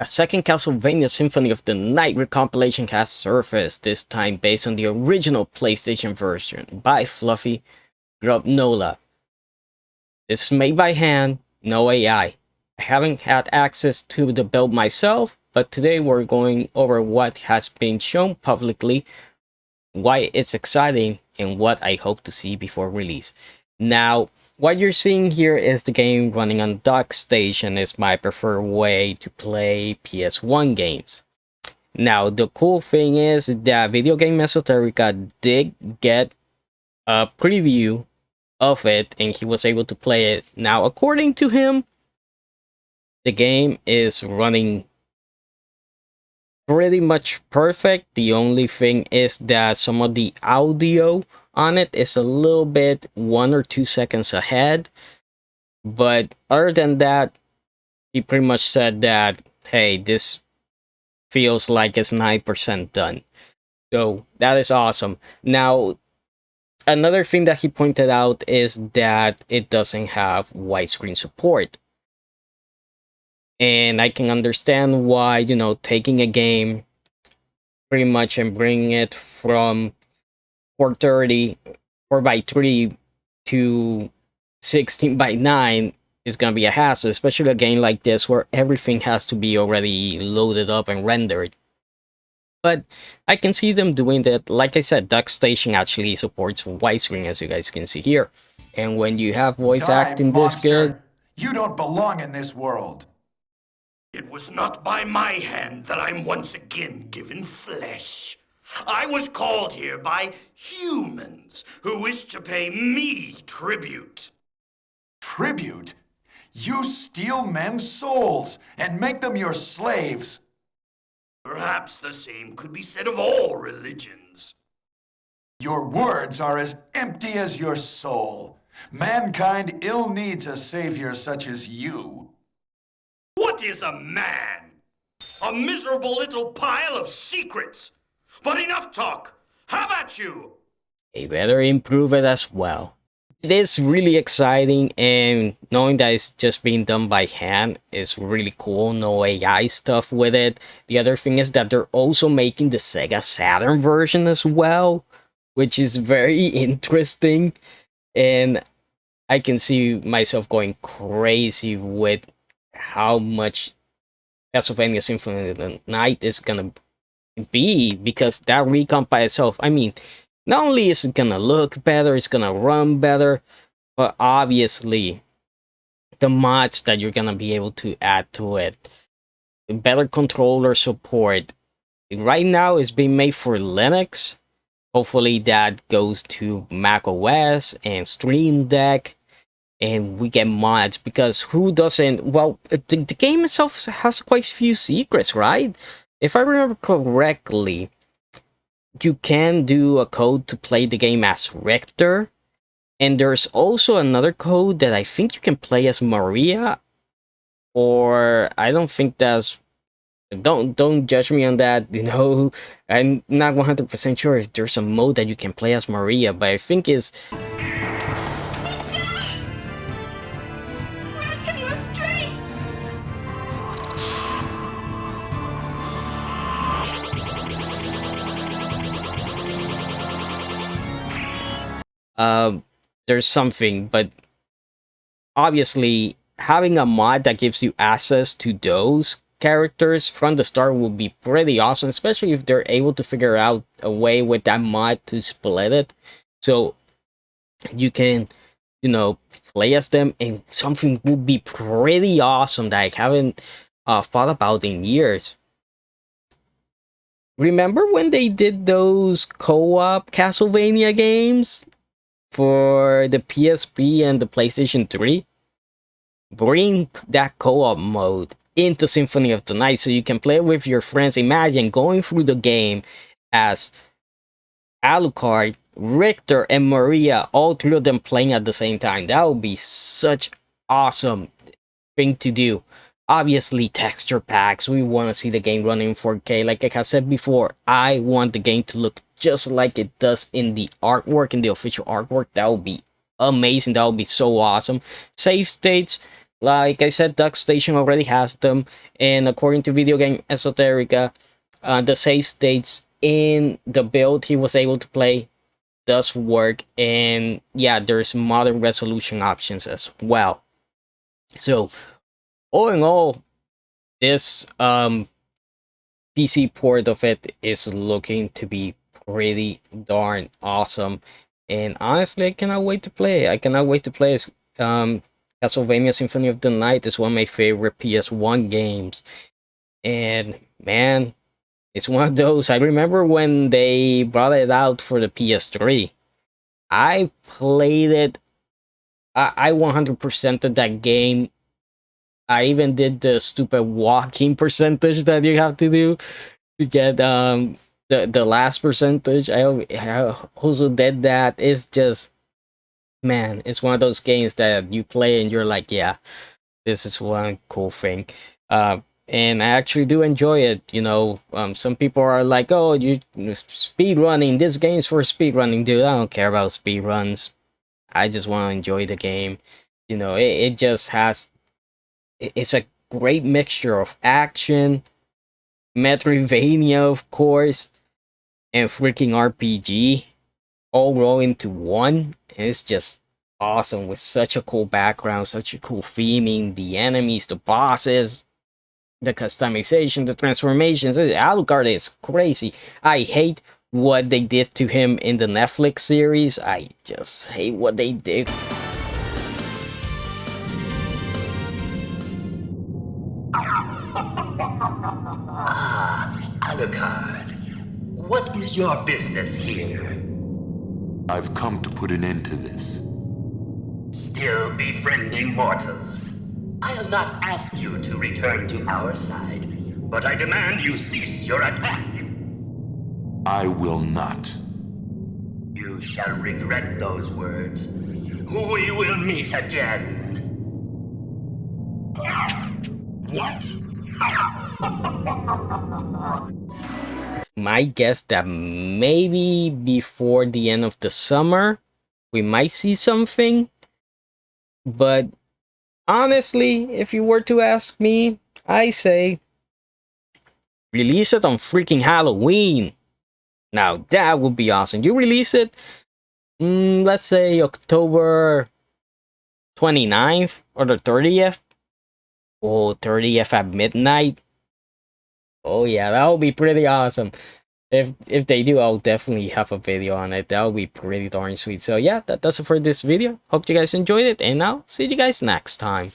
A second Castlevania Symphony of the Night recompilation has surfaced, this time based on the original PlayStation version by Fluffy Grubnola. It's made by hand, no AI. I haven't had access to the build myself, but today we're going over what has been shown publicly, why it's exciting, and what I hope to see before release. Now, what you're seeing here is the game running on DockStation. Is my preferred way to play PS1 games. Now, the cool thing is that Video Game Esoterica did get a preview of it, and he was able to play it. Now, according to him, the game is running pretty much perfect. The only thing is that some of the audio on it is a little bit 1 or 2 seconds ahead, but other than that, he pretty much said that, hey, this feels like it's 9% done. So that is awesome. Now, another thing that he pointed out is that it doesn't have widescreen support. And I can understand why, you know, taking a game pretty much and bringing it from 430 4:3 to 16:9 is gonna be a hassle, especially a game like this where everything has to be already loaded up and rendered. But I can see them doing that. Like I said, DockStation actually supports widescreen, as you guys can see here. And when you have voice acting this good, you don't belong in this world. It was not by my hand that I'm once again given flesh. I was called here by humans who wish to pay me tribute. Tribute? You steal men's souls and make them your slaves. Perhaps the same could be said of all religions. Your words are as empty as your soul. Mankind ill needs a savior such as you. What is a man? A miserable little pile of secrets. But enough talk. How about you? they better improve it as well. It is really exciting, and knowing that it's just being done by hand is really cool. No AI stuff with it. The other thing is that they're also making the Sega Saturn version as well, which is very interesting. And I can see myself going crazy with how much Castlevania Symphony of the Night is gonna be, because that recomp by itself, I mean, not only is it gonna look better, it's gonna run better, but obviously the mods that you're gonna be able to add to it, better controller support. Right now it's being made for Linux. Hopefully that goes to Mac OS and Stream Deck, and we get mods, because who doesn't? Well, the game itself has quite a few secrets, right? If I remember correctly, you can do a code to play the game as Richter, and there's also another code that I think you can play as Maria, or I don't think that's... Don't judge me on that, you know. I'm not 100% sure if there's a mode that you can play as Maria, but I think it's... there's something, but obviously having a mod that gives you access to those characters from the start will be pretty awesome, especially if they're able to figure out a way with that mod to split it, so you can, you know, play as them, and something will be pretty awesome that I haven't thought about in years. Remember when they did those co-op Castlevania games for the PSP and the PlayStation 3? Bring that co-op mode into Symphony of the Night so you can play with your friends. Imagine going through the game as Alucard, Richter, and Maria, all three of them playing at the same time. That would be such awesome thing to do. Obviously, texture packs. We want to see the game running in 4K. Like I said before, I want the game to look just like it does in the artwork, in the official artwork. That would be amazing. That would be so awesome. Save states, Like I said, DuckStation already has them, and according to Video Game Esoterica, the save states in the build he was able to play does work, and yeah, there's modern resolution options as well. So all in all, this PC port of it is looking to be pretty darn awesome, and honestly, I cannot wait to play. I cannot wait to play. Castlevania Symphony of the Night is one of my favorite PS1 games, and man, it's one of those. I remember when they brought it out for the PS3. I played it. I 100%ed that game. I even did the stupid walking percentage that you have to do to get the last percentage. I also did that. It's just, man, it's one of those games that you play and you're like, yeah, this is one cool thing. And I actually do enjoy it. You know, some people are like, oh, you speed running. This game's for speed running, dude. I don't care about speed runs. I just want to enjoy the game. You know, it just has. It's a great mixture of action, Metroidvania, of course, and freaking RPG, all roll into one. And it's just awesome with such a cool background, such a cool theming, the enemies, the bosses, the customization, the transformations. Alucard is crazy. I hate what they did to him in the Netflix series. I just hate what they did. Alucard, what is your business here? I've come to put an end to this. Still befriending mortals. I'll not ask you to return to our side, but I demand you cease your attack. I will not. You shall regret those words. We will meet again. What? My guess that maybe before the end of the summer, we might see something. But honestly, if you were to ask me, I say release it on freaking Halloween. Now that would be awesome. You release it, let's say October 29th or the 30th. Oh, 30th at midnight. Oh yeah, that would be pretty awesome. If they do, I'll definitely have a video on it. That would be pretty darn sweet. So yeah, that does it for this video. Hope you guys enjoyed it, and I'll see you guys next time.